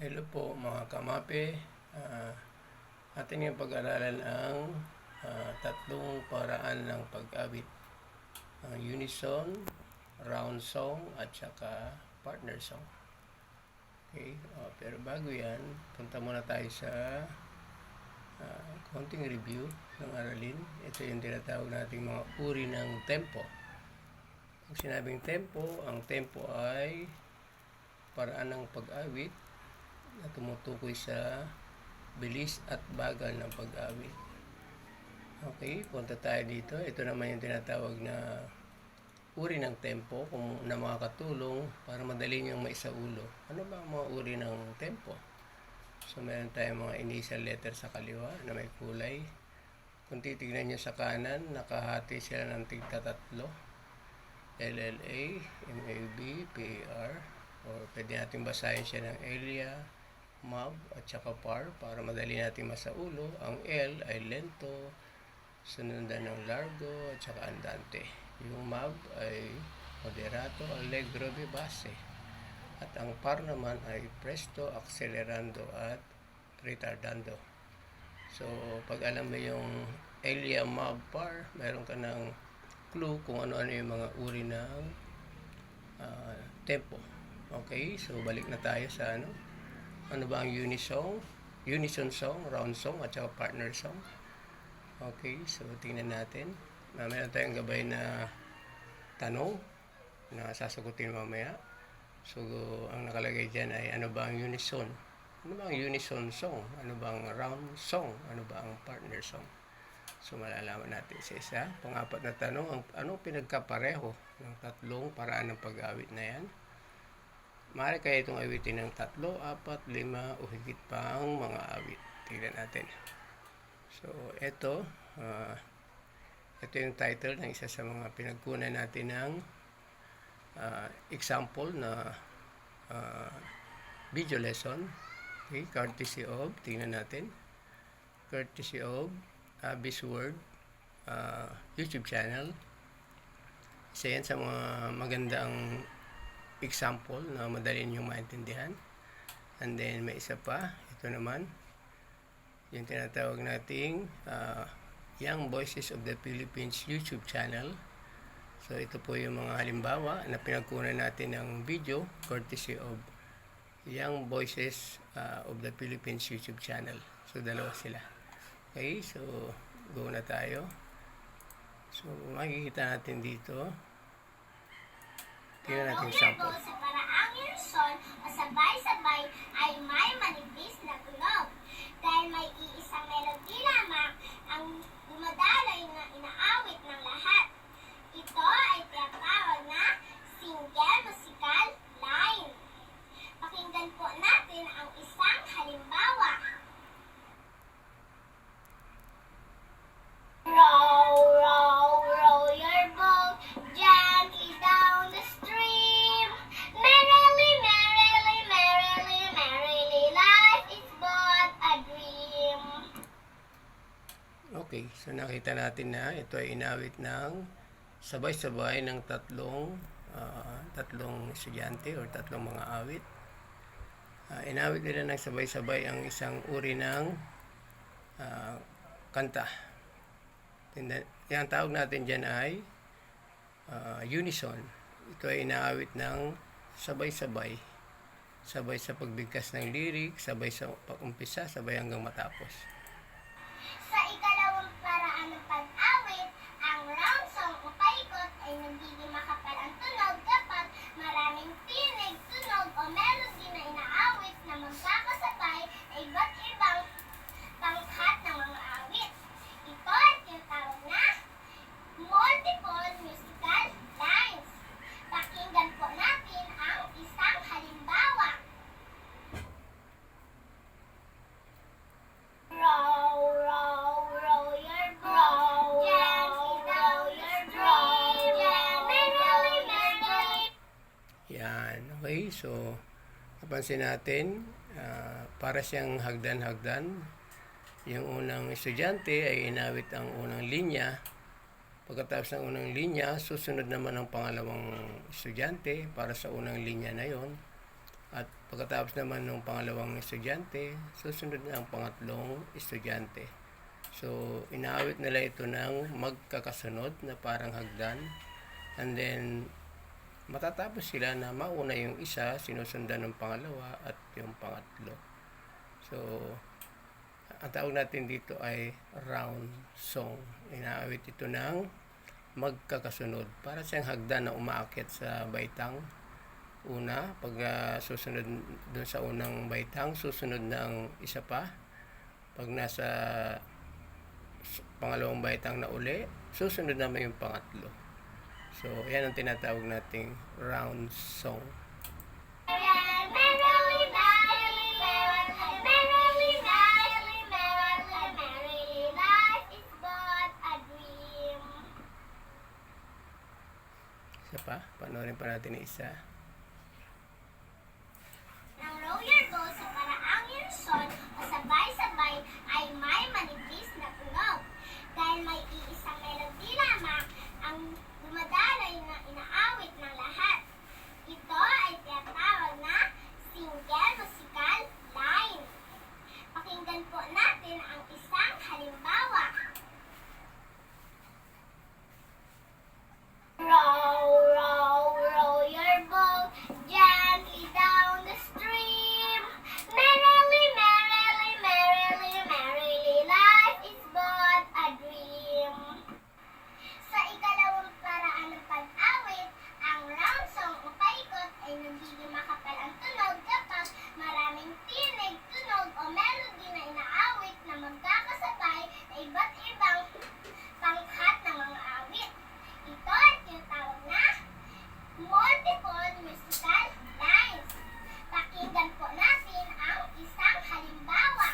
Hello po mga kamape. Atin yung pag-aralan ang tatlong paraan ng pag-awit. Ang unison, round song, at saka partner song. Okay, pero bago yan, punta muna tayo sa konting review ng aralin. Ito yung tinatawag nating mga uri ng tempo. Kung sinabing tempo, ang tempo ay paraan ng pag-awit na tumutukoy sa bilis at bagal ng pag-awit. Okay, punta tayo dito. Ito naman yung tinatawag na uri ng tempo na makakatulong para madali niyong maisaulo. Ano ba ang mga uri ng tempo? So, meron tayong mga initial letter sa kaliwa na may kulay. Kung titignan nyo sa kanan, nakahati sila ng tigtatatlo. LLA, MAB, PAR, or pwede natin basahin siya ng Elia, MAB, at saka PAR para madali natin masaulo. Ang L ay lento, sunundan ng largo, at saka andante. Yung MAB ay moderato, allegro, vivace. At ang PAR naman ay presto, accelerando, at retardando. So, pag alam mo yung Elia, MAB, PAR, meron ka ng clue kung ano-ano yung mga uri ng tempo. Okay, so balik na tayo sa ano ba ang unison song, round song, at saka partner song. Okay, so tingnan natin. Meron tayong gabay na tanong na sasagutin mamaya. So, ang nakalagay dyan ay ano ba ang unison? Ano ba ang unison song? Ano ba ang round song? Ano ba ang partner song? So, malalaman natin sa isa. Pang-apat na tanong, anong pinagkapareho ng tatlong paraan ng pag-awit na yan? Maaari kaya itong awitin ng 3, 4, 5 o higit pa ang mga awit. Tignan natin. So, ito yung title ng isa sa mga pinagkunan natin ng example na video lesson. Okay, courtesy of, tingnan natin. Courtesy of Abby's Word YouTube channel. Isa yan sa mga magandang example na madali niyong maintindihan. And then may isa pa, ito naman yung tinatawag nating Young Voices of the Philippines YouTube channel. So ito po yung mga halimbawa na pinagkunan natin ng video courtesy of Young Voices of the Philippines YouTube channel. So dalawa sila. Okay, so go na tayo. So makikita natin dito. Tingnan natin sample. Sa paraang unison o sabay-sabay ay may manipis na tunog. Dahil may iisang melody lamang ang dumadaloy na inaawit ng lahat. Ito ay tinatawag na single musical line. Pakinggan po natin ang isang halimbawa. Row, row, row your boat gently down the stream. Merrily, merrily, merrily, merrily, life is but a dream. Okay, so nakita natin na ito ay inawit ng sabay-sabay ng tatlong estudyante o tatlong mga awit. Inawit nila ng sabay-sabay ang isang uri ng kanta. Yung tawag natin dyan ay unison. Ito ay inaawit ng sabay-sabay. Sabay sa pagbigkas ng lyric, sabay sa pag-umpisa, sabay hanggang matapos. Sa ikalawang paraan ng pag-awit, ang round song o paikot ay nagiging makapal ang tunog kapag maraming tinig, tunog o melody na inaawit na magkakasabay ay iba't ibang pangkat ng mga awit. Ito ay tinatawag na multiple musical lines. Pakinggan po natin ang isang halimbawa. Row, row, row your boat gently down the stream. Merrily, merrily. Yan, okay. So, napansin natin, para siyang hagdan-hagdan. Yung unang estudyante ay inawit ang unang linya. Pagkatapos ng unang linya, susunod naman ang pangalawang estudyante para sa unang linya na yon. At Pagkatapos naman ng pangalawang estudyante, susunod na ang pangatlong estudyante. So, inaawit nila ito ng magkakasunod na parang hagdan. And then, matatapos sila na mauna yung isa, sinusundan ng pangalawa at yung pangatlo. So, ang tawag natin dito ay round song. Inaawit ito ng magkakasunod. Para siyang hagdan na umaakit sa baitang una. Pag susunod dun sa unang baitang, susunod ng isa pa. Pag nasa pangalawang baitang na uli, susunod naman yung pangatlo. So, yan ang tinatawag nating round song. Isa pa, panoorin pa natin yung isa. Nang row your boat sa paraang Luzon o sabay-sabay ay may manipis na tunog. Dahil may iisang melody lamang ang dumadaloy na inaawit ng lahat. Ito ay tinatawag na single musical line. Pakinggan po natin ang isang halimbawa. Row, row, row your boat gently down the stream. Merrily, merrily, merrily, merrily, life is but a dream. Sa ikalawang paraan ng pag-awit, ang round song o paikot ay nagiging makapal ang tunog kapag maraming tinig, tunog o melody na inaawit na magkakasabay na iba't ibang pangkat ng mga awit. Ito ay tinatawag na multiple musical lines. Pakinggan po natin ang isang halimbawa.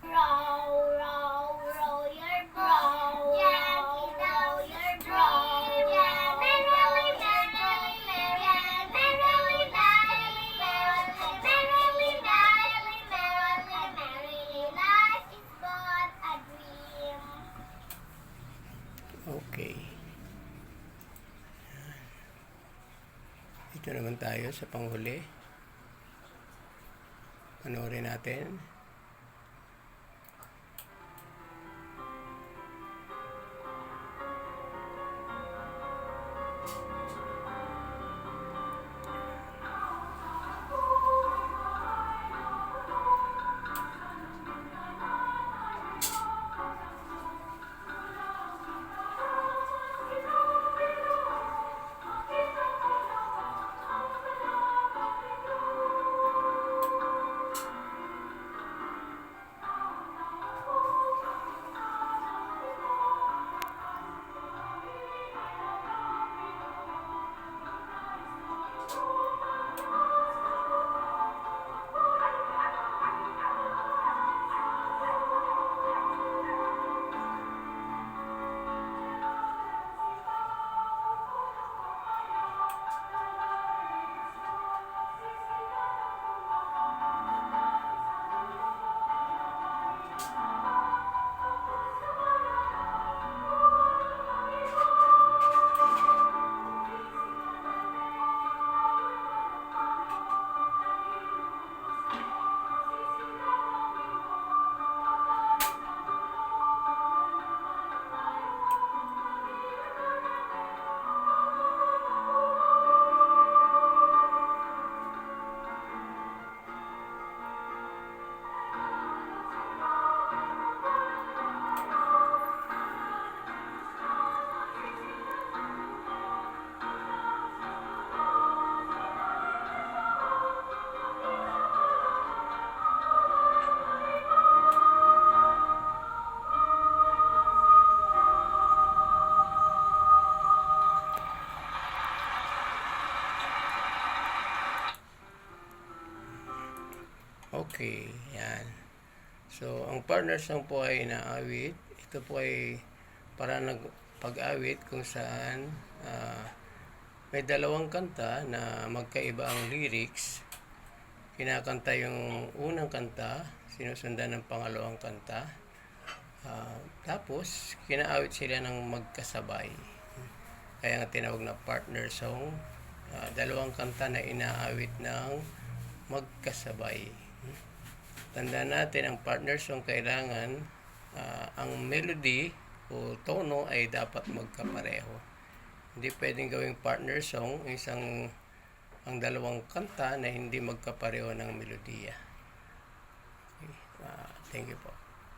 Row, row, row your boat gently down your stream. Merrily, merrily, merrily, merrily, merrily, merrily, merrily, merrily, merrily, life is but a dream. Okay. Ito naman tayo sa panghuli. Panoorin natin. Okay, yan. So, ang partner song po ay inaawit. Ito po ay para pag-awit kung saan may dalawang kanta na magkaiba ang lyrics. Kinakanta yung unang kanta, sinusundan ng pangalawang kanta. Tapos, kinaawit sila ng magkasabay. Kaya nga tinawag na partner song dalawang kanta na inaawit ng magkasabay. Tandaan natin, ang partner song kailangan ang melody o tono ay dapat magkapareho. Hindi pwedeng gawing partner song ang dalawang kanta na hindi magkapareho ng melodiya. Okay. Thank you po.